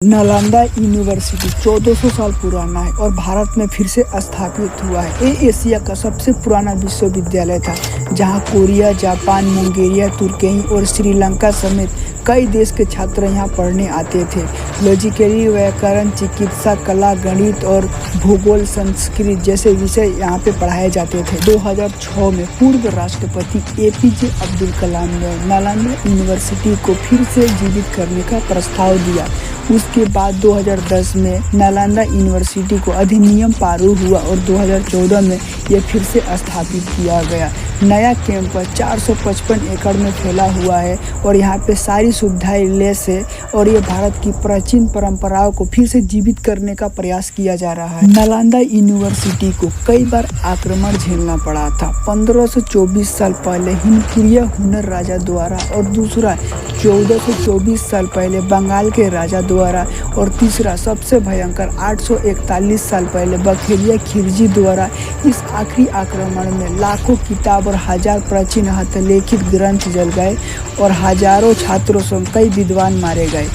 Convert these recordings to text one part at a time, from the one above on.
Nalanda university 1400 साल पुराना है और भारत में फिर से स्थापित हुआ है। ये एशिया का सबसे पुराना विश्वविद्यालय था, जहां कोरिया, जापान, मंगोलिया, तुर्की और श्रीलंका समेत कई देश के छात्र यहां पढ़ने आते थे। लॉजिकली व्याकरण, चिकित्सा, कला, गणित और भूगोल, संस्कृत जैसे विषय यहां पे पढ़ाए जाते थे। 2006 में पूर्व राष्ट्रपति एपीजे अब्दुल कलाम ने नालंदा यूनिवर्सिटी को फिर से जीवित करने का प्रस्ताव दिया। उसके बाद 2010 में नालंदा यूनिवर्सिटी को अधिनियम पारित हुआ और 2014 में यह फिर से स्थापित किया गया। नया कैंपस 455 एकड़ में फैला हुआ है और यहाँ पे सारी सुविधाएं लैस है और ये भारत की प्राचीन परंपराओं को फिर से जीवित करने का प्रयास किया जा रहा है। नालंदा यूनिवर्सिटी को कई बार आक्रमण झेलना पड़ा था। 1524 साल पहले हिमपुरिया हुनर राजा द्वारा और दूसरा 1424 साल पहले बंगाल के राजा द्वारा और तीसरा सबसे भयंकर 841 साल पहले बखेरिया खिलजी द्वारा। इस आखिरी आक्रमण में लाखों किताब और हजार प्राचीन हस्तलिखित ग्रंथ जल गए और हजारों छात्रों समेत कई विद्वान मारे गए।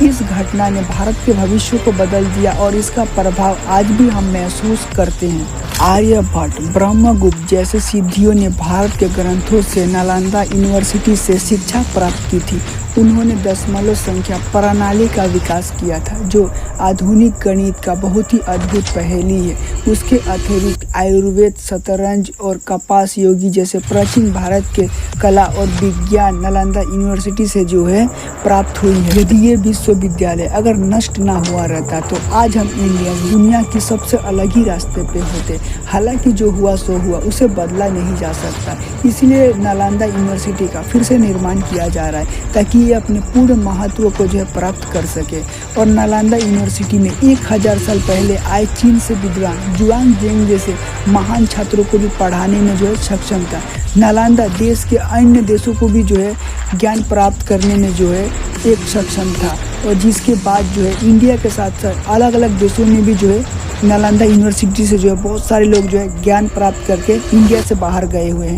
इस घटना ने भारत के भविष्य को बदल दिया और इसका प्रभाव आज भी हम महसूस करते हैं। आर्यभट्ट, ब्रह्मगुप्त जैसे सिद्धियों ने भारत के ग्रंथों से नालंदा यूनिवर्सिटी से शिक्षा प्राप्त की थी। उन्होंने दशमलव संख्या प्रणाली का विकास किया था, जो आधुनिक गणित का बहुत ही अद्भुत पहेली है। उसके अतिरिक्त आयुर्वेद, शतरंज और कपास योगी जैसे प्राचीन भारत के कला और विज्ञान नालंदा यूनिवर्सिटी से जो है प्राप्त हुई है। यदि ये विश्वविद्यालय अगर नष्ट ना हुआ रहता तो आज हम इंडिया दुनिया की सबसे अलग ही रास्ते पे होते। हालांकि जो हुआ सो हुआ, उसे बदला नहीं जा सकता। इसलिए नालंदा यूनिवर्सिटी का फिर से निर्माण किया जा रहा है ताकि ये अपने पूर्ण महत्व को जो है प्राप्त कर सके। और नालंदा यूनिवर्सिटी में 1000 साल पहले आए चीन से विद्वान जुआंग जेंग जैसे महान छात्रों को भी पढ़ाने में जो है सक्षम था। नालंदा देश के अन्य देशों को भी जो है ज्ञान प्राप्त करने में जो है एक सक्षम था और जिसके बाद जो है इंडिया के साथ साथ अलग अलग देशों में भी जो है नालंदा यूनिवर्सिटी से जो है बहुत सारे लोग जो है ज्ञान प्राप्त करके इंडिया से बाहर गए हुए हैं।